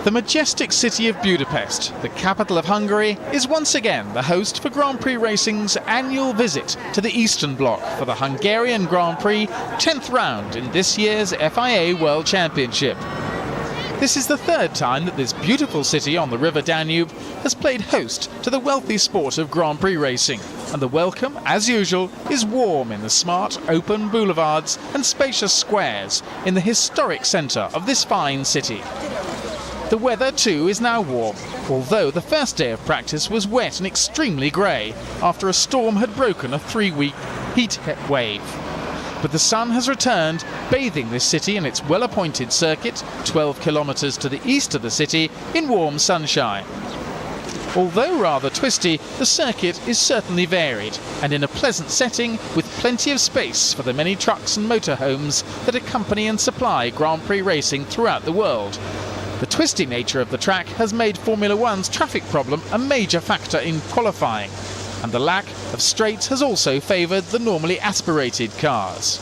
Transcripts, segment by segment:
The majestic city of Budapest, the capital of Hungary, is once again the host for Grand Prix Racing's annual visit to the Eastern Bloc for the Hungarian Grand Prix 10th round in this year's FIA World Championship. This is the third time that this beautiful city on the River Danube has played host to the wealthy sport of Grand Prix racing, and the welcome, as usual, is warm in the smart, open boulevards and spacious squares in the historic centre of this fine city. The weather too is now warm, although the first day of practice was wet and extremely grey after a storm had broken a 3-week heat wave. But the sun has returned, bathing this city in its well-appointed circuit, 12 kilometres to the east of the city, in warm sunshine. Although rather twisty, the circuit is certainly varied and in a pleasant setting with plenty of space for the many trucks and motorhomes that accompany and supply Grand Prix racing throughout the world. The twisty nature of the track has made Formula One's traffic problem a major factor in qualifying, and the lack of straights has also favoured the normally aspirated cars.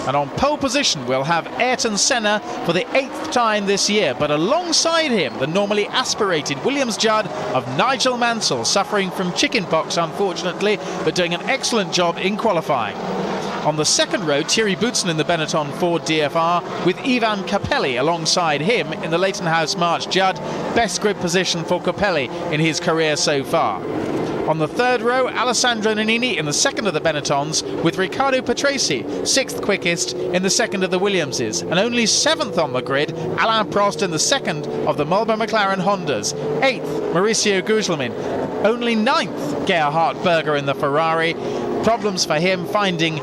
And on pole position we'll have Ayrton Senna for the 8th time this year, but alongside him the normally aspirated Williams Judd of Nigel Mansell, suffering from chickenpox unfortunately, but doing an excellent job in qualifying. On the second row, Thierry Boutsen in the Benetton Ford DFR with Ivan Capelli alongside him in the Leighton House March Judd, best grid position for Capelli in his career so far. On the third row, Alessandro Nannini in the second of the Benettons with Riccardo Patrese, 6th quickest in the second of the Williamses, and only 7th on the grid, Alain Prost in the second of the Marlboro McLaren Hondas, 8th Mauricio Gugelmin, only 9th Gerhard Berger in the Ferrari. Problems for him finding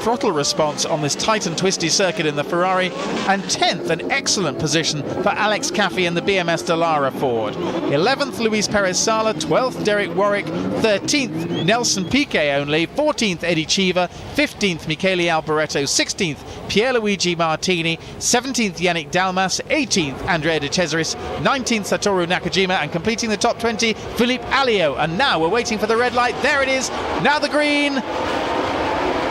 throttle response on this tight and twisty circuit in the Ferrari, and 10th, an excellent position for Alex Caffey in the BMS Dallara Ford. 11th Luis Perez Sala, 12th Derek Warwick, 13th Nelson Piquet only, 14th Eddie Cheever, 15th Michele Alboreto, 16th Pierluigi Martini, 17th Yannick Dalmas, 18th Andrea De Cesaris, 19th Satoru Nakajima, and completing the top 20 Philippe Alliot. And now we're waiting for the red light. There it is, now the green.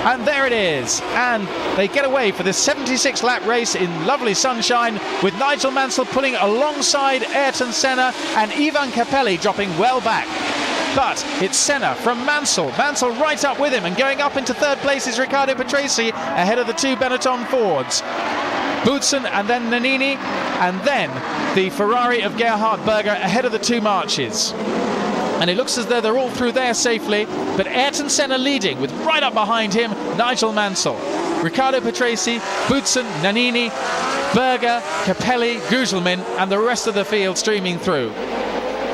And there it is, and they get away for this 76-lap race in lovely sunshine with Nigel Mansell pulling alongside Ayrton Senna and Ivan Capelli dropping well back. But it's Senna from Mansell right up with him, and going up into third place is Riccardo Patrese ahead of the two Benetton Fords. Boutsen and then Nannini, and then the Ferrari of Gerhard Berger ahead of the two Marches. And it looks as though they're all through there safely, but Ayrton Senna leading with right up behind him Nigel Mansell, Riccardo Patrese, Boutsen, Nannini, Berger, Capelli, Gugelmin, and the rest of the field streaming through.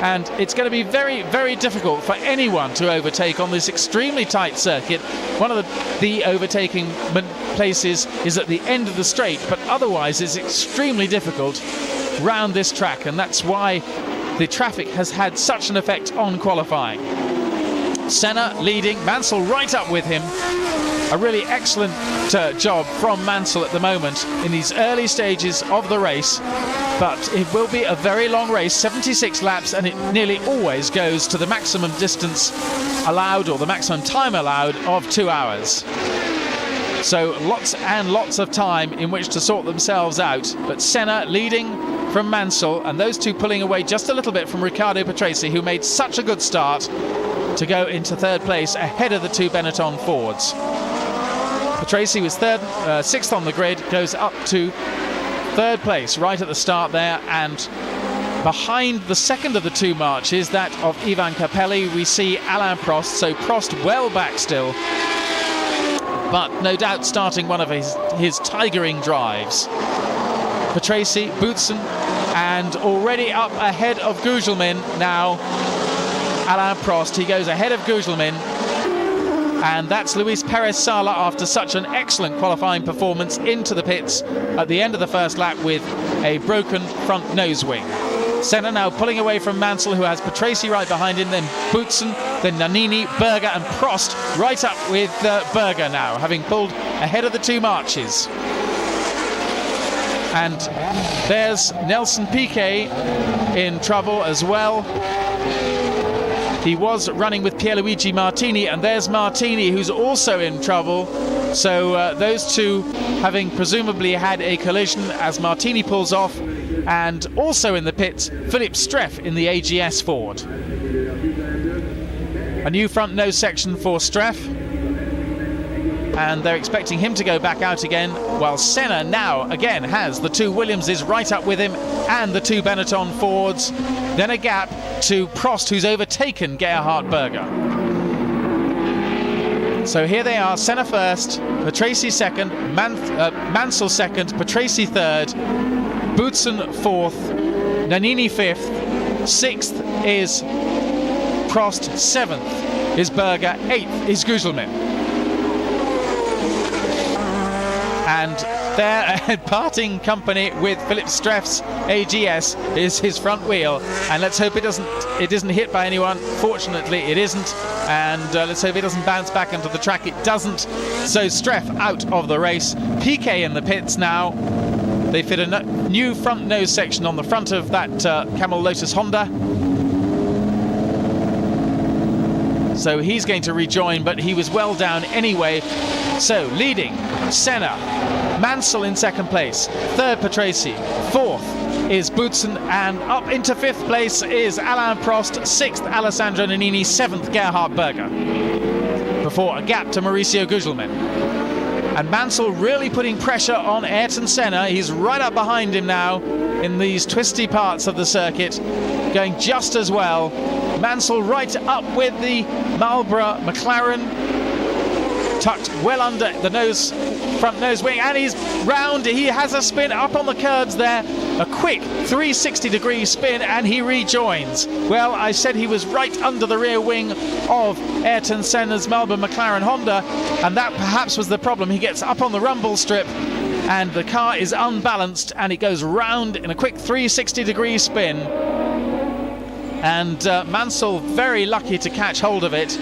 And it's going to be very, very difficult for anyone to overtake on this extremely tight circuit. One of the overtaking places is at the end of the straight, but otherwise it's extremely difficult round this track, and that's why the traffic has had such an effect on qualifying. Senna leading, Mansell right up with him. A really excellent job from Mansell at the moment in these early stages of the race. But it will be a very long race, 76 laps, and it nearly always goes to the maximum distance allowed, or the maximum time allowed, of 2 hours. So lots and lots of time in which to sort themselves out. But Senna leading from Mansell, and those two pulling away just a little bit from Riccardo Patrese, who made such a good start to go into third place ahead of the two Benetton Fords. Patrese was sixth on the grid, goes up to third place right at the start there, and behind the second of the two Marches, that of Ivan Capelli, we see Alain Prost, so Prost well back still, but no doubt starting one of his tigering drives. Patrese, Boutsen, and already up ahead of Gugelmin now, Alain Prost. He goes ahead of Gugelmin, and that's Luis Perez Sala after such an excellent qualifying performance into the pits at the end of the first lap with a broken front nose wing. Senna now pulling away from Mansell, who has Patrese right behind him, then Boutsen, then Nannini, Berger and Prost right up with Berger now, having pulled ahead of the two Marches. And there's Nelson Piquet in trouble as well. He was running with Pierluigi Martini, and there's Martini, who's also in trouble. So those two having presumably had a collision as Martini pulls off, and also in the pits, Philip Streff in the AGS Ford. A new front nose section for Streff, and they're expecting him to go back out again, while Senna now again has the two Williamses right up with him and the two Benetton Fords. Then a gap to Prost, who's overtaken Gerhard Berger. So here they are, Senna first, Patrese second, Mansell second, Patrese third, Boutsen fourth, Nannini fifth, sixth is Prost, seventh is Berger, eighth is Gugelmin. And there, parting company with Philip Streff's AGS is his front wheel, and let's hope it isn't hit by anyone. Fortunately it isn't, and let's hope it doesn't bounce back onto the track. It doesn't, so Streff out of the race. Piquet in the pits now. They fit a new front nose section on the front of that Camel Lotus Honda, so he's going to rejoin, but he was well down anyway. So leading Senna, Mansell in second place, third Patrese, fourth is Boutsen, and up into fifth place is Alain Prost, sixth Alessandro Nannini, seventh Gerhard Berger, before a gap to Mauricio Gugelmin. And Mansell really putting pressure on Ayrton Senna. He's right up behind him now in these twisty parts of the circuit, going just as well. Mansell right up with the Marlboro McLaren, tucked well under the front nose wing, and he's round. He has a spin up on the curbs there, a quick 360-degree spin, and he rejoins. Well, I said he was right under the rear wing of Ayrton Senna's Marlboro McLaren Honda, and that perhaps was the problem. He gets up on the rumble strip and the car is unbalanced, and it goes round in a quick 360-degree spin, and Mansell very lucky to catch hold of it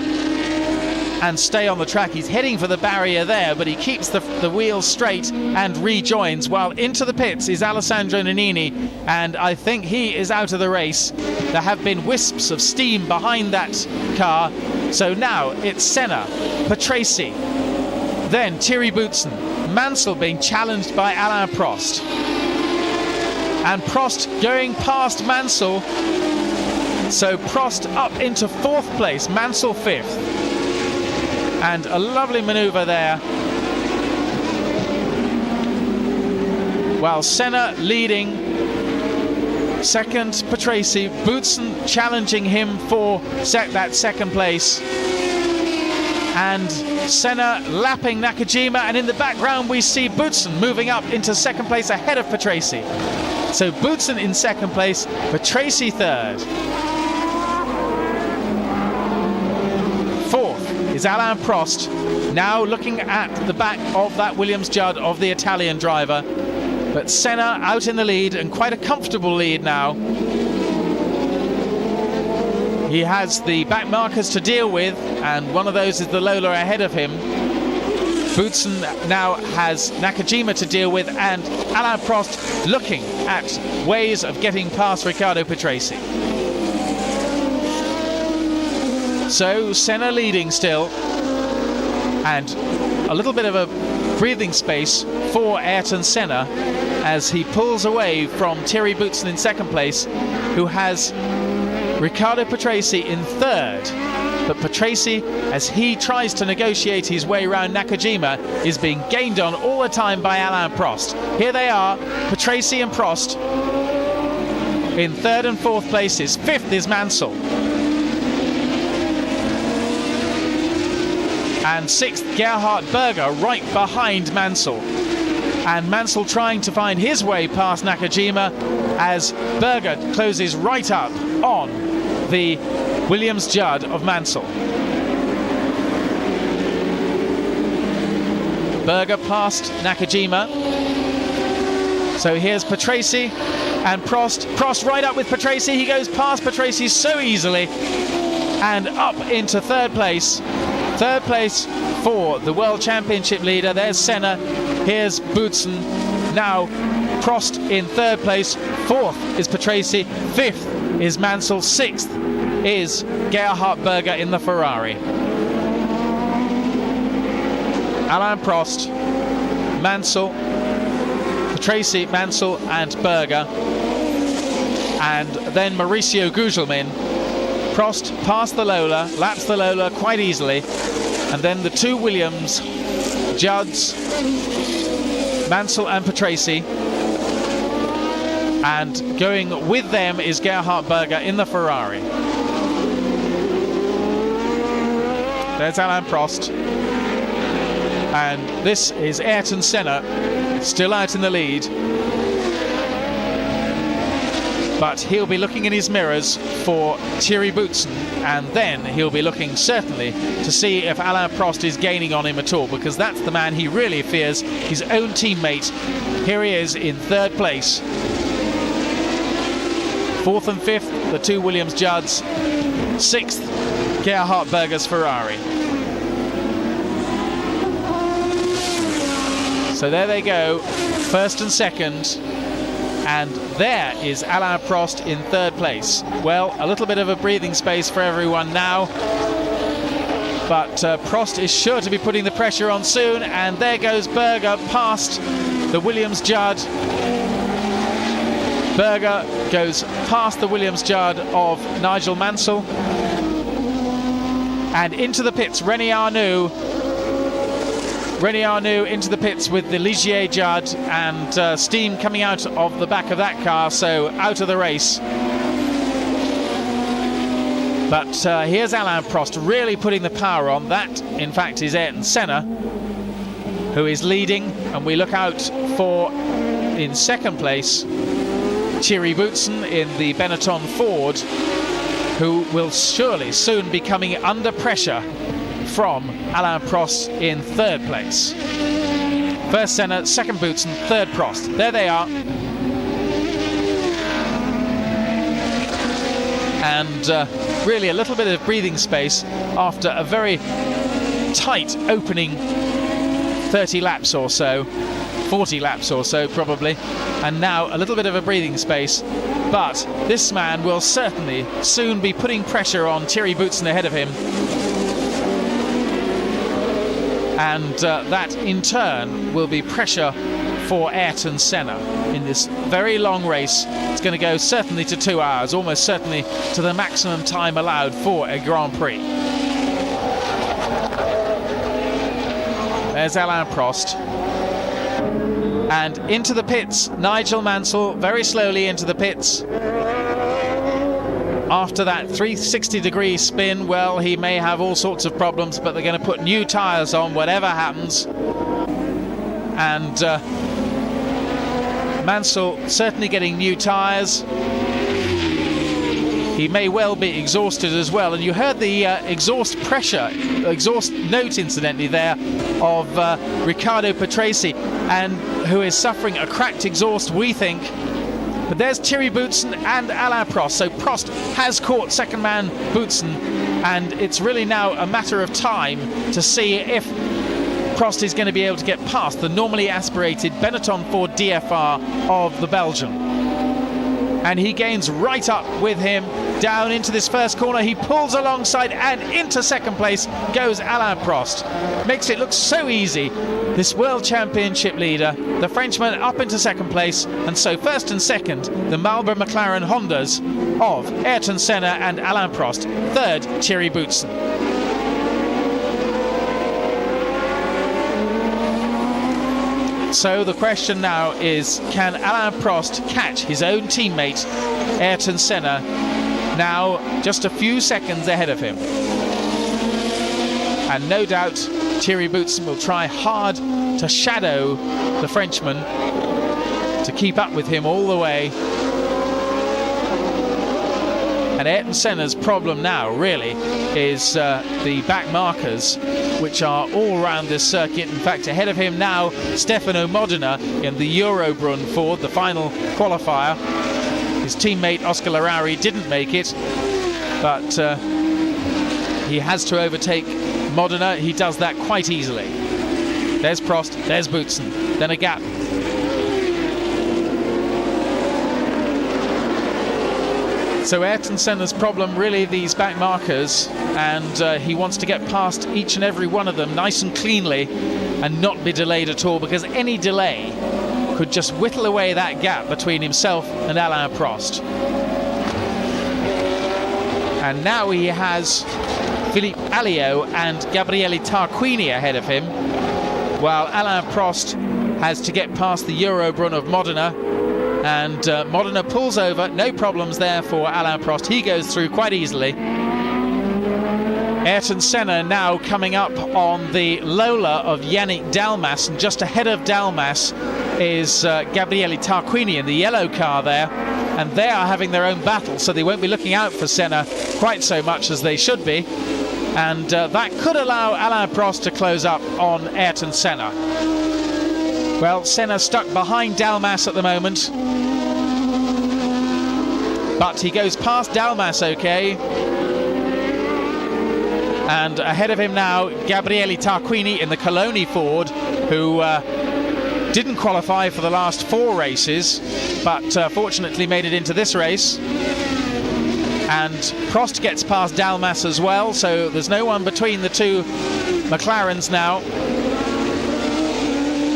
and stay on the track. He's heading for the barrier there, but he keeps the wheels straight and rejoins, while into the pits is Alessandro Nannini, and I think he is out of the race. There have been wisps of steam behind that car, so now it's Senna, Patrese, then Thierry Boutsen, Mansell being challenged by Alain Prost, and Prost going past Mansell, so Prost up into fourth place, Mansell fifth. And a lovely manoeuvre there, while Senna leading, second Patrese, Boutsen challenging him for that second place, and Senna lapping Nakajima, and in the background we see Boutsen moving up into second place ahead of Patrese. So Boutsen in second place, Patrese third. Is Alain Prost, now looking at the back of that Williams Judd of the Italian driver, but Senna out in the lead, and quite a comfortable lead now. He has the back markers to deal with, and one of those is the Lola ahead of him. Boutsen now has Nakajima to deal with, and Alain Prost looking at ways of getting past Riccardo Patrese. So Senna leading still, and a little bit of a breathing space for Ayrton Senna as he pulls away from Thierry Boutsen in second place, who has Riccardo Patrese in third. But Patrese, as he tries to negotiate his way around Nakajima, is being gained on all the time by Alain Prost. Here they are, Patrese and Prost in third and fourth places. Fifth is Mansell. And sixth, Gerhard Berger, right behind Mansell. And Mansell trying to find his way past Nakajima as Berger closes right up on the Williams Judd of Mansell. Berger past Nakajima. So here's Patrese and Prost. Prost right up with Patrese. He goes past Patrese so easily and up into third place. Third place for the World Championship leader. There's Senna. Here's Boutsen. Now Prost in third place. Fourth is Patrese. Fifth is Mansell. Sixth is Gerhard Berger in the Ferrari. Alain Prost, Mansell, Tracy, Mansell and Berger, and then Mauricio Gugelmin. Prost past the Lola, laps the Lola quite easily, and then the two Williams, Judds, Mansell and Patrese, and going with them is Gerhard Berger in the Ferrari. There's Alain Prost, and this is Ayrton Senna, still out in the lead, but he'll be looking in his mirrors for Thierry Boutsen, and then he'll be looking certainly to see if Alain Prost is gaining on him at all, because that's the man he really fears, his own teammate. Here he is in third place. Fourth and fifth, the two Williams Judds. Sixth, Gerhard Berger's Ferrari. So there they go, first and second, and there is Alain Prost in third place. Well, a little bit of a breathing space for everyone now, but Prost is sure to be putting the pressure on soon, and there goes Berger past the Williams Judd. Berger goes past the Williams Judd of Nigel Mansell, and into the pits, René Arnoux into the pits with the Ligier Judd, and steam coming out of the back of that car, so out of the race. But here's Alain Prost really putting the power on. That, in fact, is Ayrton Senna, who is leading, and we look out for, in second place, Thierry Boutsen in the Benetton Ford, who will surely soon be coming under pressure from Alain Prost in third place. First Senna, second Boutsen, third Prost. There they are. And really a little bit of breathing space after a very tight opening 30 laps or so, 40 laps or so probably, and now a little bit of a breathing space. But this man will certainly soon be putting pressure on Thierry Boutsen ahead of him. And that in turn will be pressure for Ayrton Senna in this very long race. It's going to go certainly to 2 hours, almost certainly to the maximum time allowed for a Grand Prix. There's Alain Prost. And into the pits, Nigel Mansell, very slowly into the pits. After that 360-degree spin, well, he may have all sorts of problems, but they're going to put new tyres on whatever happens. And Mansell certainly getting new tyres. He may well be exhausted as well, and you heard the exhaust note incidentally there of Riccardo Patrese, and who is suffering a cracked exhaust, we think. But there's Thierry Boutsen and Alain Prost. So Prost has caught second man Boutsen, and it's really now a matter of time to see if Prost is going to be able to get past the normally aspirated Benetton Ford DFR of the Belgian. And he gains right up with him down into this first corner. He pulls alongside, and into second place goes Alain Prost. Makes it look so easy. This World Championship leader, the Frenchman, up into second place. And so first and second, the Marlboro McLaren Hondas of Ayrton Senna and Alain Prost. Third, Thierry Boutsen. So the question now is, can Alain Prost catch his own teammate Ayrton Senna, now just a few seconds ahead of him? And no doubt Thierry Boutsen will try hard to shadow the Frenchman, to keep up with him all the way. And Ayrton Senna's problem now really is the back markers, which are all around this circuit. In fact, ahead of him now, Stefano Modena in the Eurobrunn Ford, the final qualifier. His teammate Oscar Larrauri didn't make it, but he has to overtake Modena. He does that quite easily. There's Prost, there's Boutsen, then a gap. So Ayrton Senna's problem really these back markers, and he wants to get past each and every one of them nice and cleanly and not be delayed at all, because any delay could just whittle away that gap between himself and Alain Prost. And now he has Philippe Alliot and Gabriele Tarquini ahead of him, while Alain Prost has to get past the Eurobrunn of Modena, and Modena pulls over, no problems there for Alain Prost, he goes through quite easily. Ayrton Senna now coming up on the Lola of Yannick Dalmas, and just ahead of Dalmas is Gabriele Tarquini in the yellow car there, and they are having their own battle, so they won't be looking out for Senna quite so much as they should be, and that could allow Alain Prost to close up on Ayrton Senna. Well, Senna stuck behind Dalmas at the moment, but he goes past Dalmas okay. And ahead of him now, Gabriele Tarquini in the Coloni Ford, who didn't qualify for the last 4 races, but fortunately made it into this race. And Prost gets past Dalmas as well, so there's no one between the two McLarens now.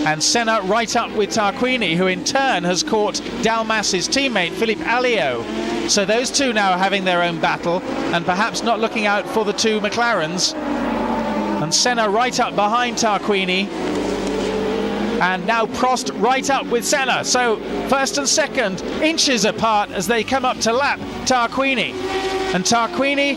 And Senna right up with Tarquini, who in turn has caught Dalmas's teammate Philippe Alliot. So those two now are having their own battle and perhaps not looking out for the two McLarens. And Senna right up behind Tarquini. And now Prost right up with Senna. So first and second inches apart as they come up to lap Tarquini. And Tarquini,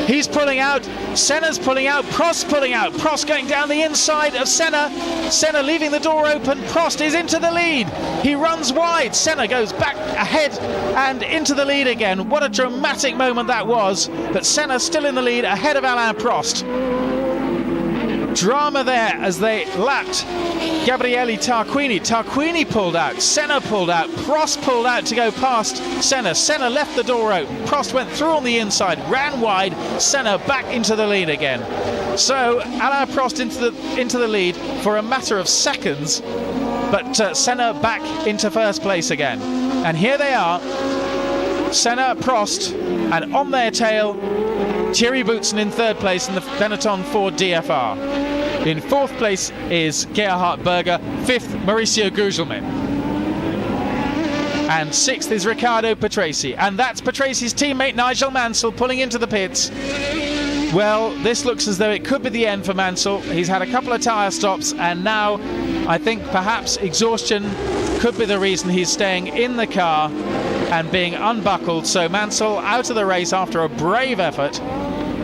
he's pulling out, Senna's pulling out, Prost's pulling out. Prost going down the inside of Senna. Senna leaving the door open. Prost is into the lead. He runs wide. Senna goes back ahead and into the lead again. What a dramatic moment that was. But Senna still in the lead ahead of Alain Prost. Drama there as they lapped Gabriele Tarquini. Tarquini pulled out, Senna pulled out, Prost pulled out to go past Senna. Senna left the door open, Prost went through on the inside, ran wide, Senna back into the lead again. So Alain Prost into the lead for a matter of seconds, but Senna back into first place again. And here they are, Senna, Prost, and on their tail Thierry Boutsen in third place in the Benetton Ford DFR. In fourth place is Gerhard Berger, fifth Mauricio Gugelmin. And sixth is Riccardo Patrese. And that's Patresi's teammate Nigel Mansell pulling into the pits. Well, this looks as though it could be the end for Mansell. He's had a couple of tyre stops, and now I think perhaps exhaustion could be the reason he's staying in the car and being unbuckled. So Mansell out of the race after a brave effort.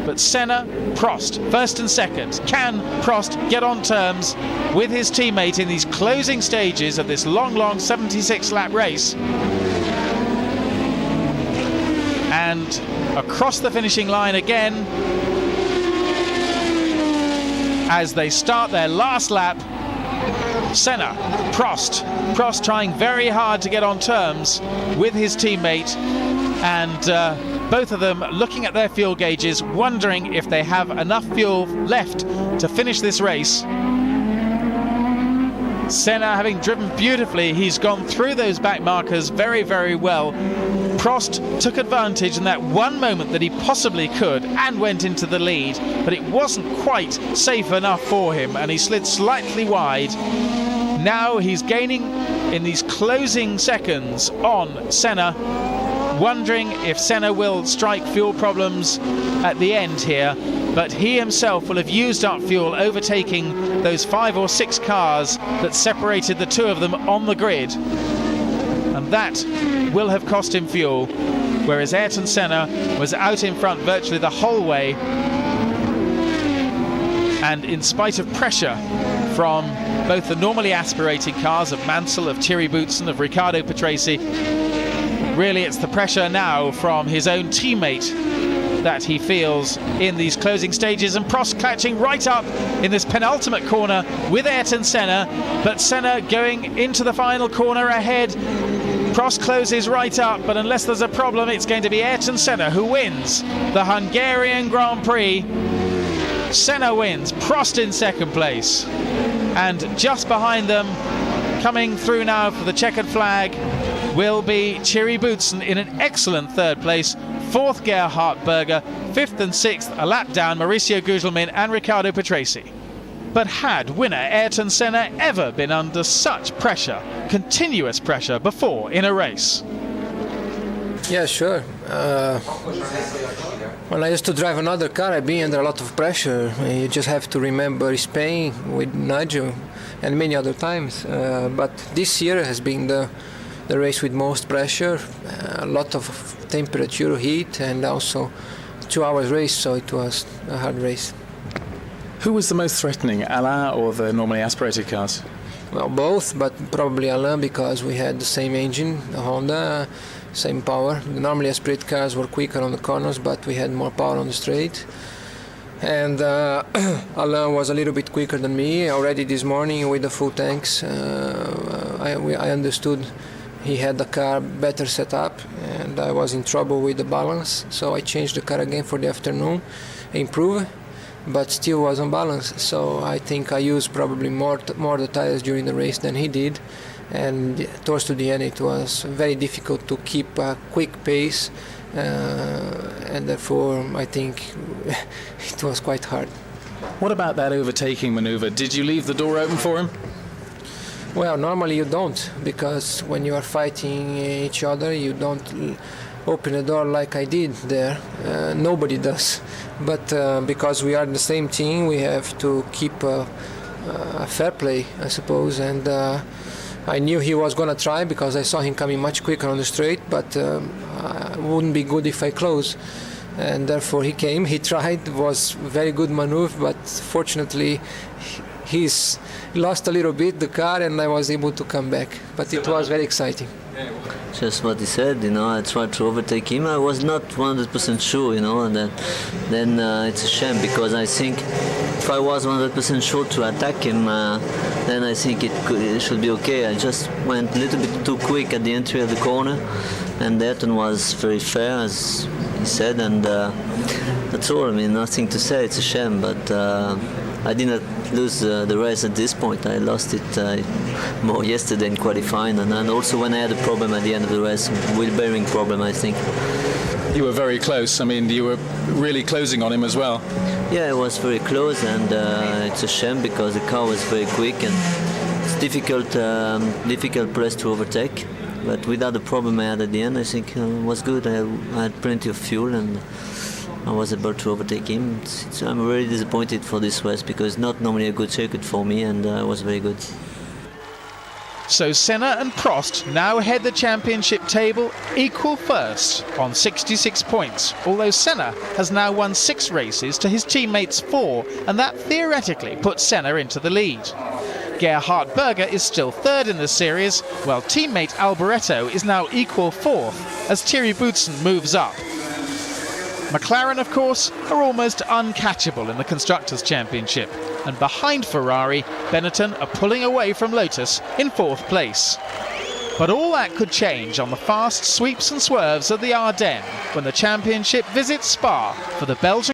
But Senna, Prost, first and second. Can Prost get on terms with his teammate in these closing stages of this long 76-lap race? And across the finishing line again as they start their last lap. Senna, Prost trying very hard to get on terms with his teammate, and both of them looking at their fuel gauges, wondering if they have enough fuel left to finish this race. Senna having driven beautifully, he's gone through those back markers very, very well. Prost took advantage in that one moment that he possibly could and went into the lead, but it wasn't quite safe enough for him and he slid slightly wide. Now he's gaining in these closing seconds on Senna, wondering if Senna will strike fuel problems at the end here, but he himself will have used up fuel overtaking those 5 or 6 cars that separated the two of them on the grid, and that will have cost him fuel, whereas Ayrton Senna was out in front virtually the whole way, and in spite of pressure from both the normally aspirated cars of Mansell, of Thierry Boutsen, of Riccardo Patrese, really it's the pressure now from his own teammate that he feels in these closing stages. And Prost catching right up in this penultimate corner with Ayrton Senna, but Senna going into the final corner ahead. Prost closes right up, but unless there's a problem, it's going to be Ayrton Senna who wins the Hungarian Grand Prix. Senna wins, Prost in second place, and just behind them, coming through now for the checkered flag, will be Thierry Boutsen in an excellent third place, fourth Gerhard Berger, fifth and sixth a lap down Mauricio Gugelmin and Riccardo Patrese. But had winner Ayrton Senna ever been under such pressure, continuous pressure, before in a race? Yeah, sure. When I used to drive another car, I've been under a lot of pressure. You just have to remember Spain with Nigel and many other times. But this year has been the race with most pressure, a lot of temperature, heat, and also 2 hours race, so it was a hard race. Who was the most threatening, Alain or the normally aspirated cars? Well, both, but probably Alain, because we had the same engine, the Honda, same power. The normally aspirated cars were quicker on the corners, but we had more power on the straight. And Alain was a little bit quicker than me. Already this morning with the full tanks, I understood he had the car better set up, and I was in trouble with the balance. So I changed the car again for the afternoon, improved, but still was on balance. So I think I used probably more the tires during the race than he did. And towards to the end it was very difficult to keep a quick pace, and therefore I think it was quite hard. What about that overtaking maneuver? Did you leave the door open for him? Well, normally you don't, because when you are fighting each other you don't open the door like I did there. Nobody does. But because we are the same team, we have to keep a fair play, I suppose. And I knew he was going to try, because I saw him coming much quicker on the straight, but it wouldn't be good if I close. And therefore he came, he tried, it was very good maneuver, but fortunately he's lost a little bit the car, and I was able to come back. But it was very exciting. Just what he said, I tried to overtake him. I was not 100% sure, and then it's a shame, because I think if I was 100% sure to attack him, then I think it should be okay. I just went a little bit too quick at the entry of the corner, and Ayrton was very fair, as he said, and that's all. I mean, nothing to say. It's a shame, but I did not lose the race at this point. I lost it more yesterday in qualifying, and also when I had a problem at the end of the race, wheel bearing problem, I think. You were very close. I mean, you were really closing on him as well. Yeah, it was very close, and it's a shame, because the car was very quick, and it's difficult place to overtake. But without the problem I had at the end, I think it was good. I had plenty of fuel, and I was able to overtake him. I'm really disappointed for this race, because it's not normally a good circuit for me, and it was very good. So Senna and Prost now head the championship table equal first on 66 points, although Senna has now won 6 races to his teammates' 4, and that theoretically puts Senna into the lead. Gerhard Berger is still third in the series, while teammate Alboreto is now equal fourth as Thierry Boutsen moves up. McLaren, of course, are almost uncatchable in the Constructors' Championship, and behind Ferrari, Benetton are pulling away from Lotus in fourth place. But all that could change on the fast sweeps and swerves of the Ardennes when the championship visits Spa for the Belgian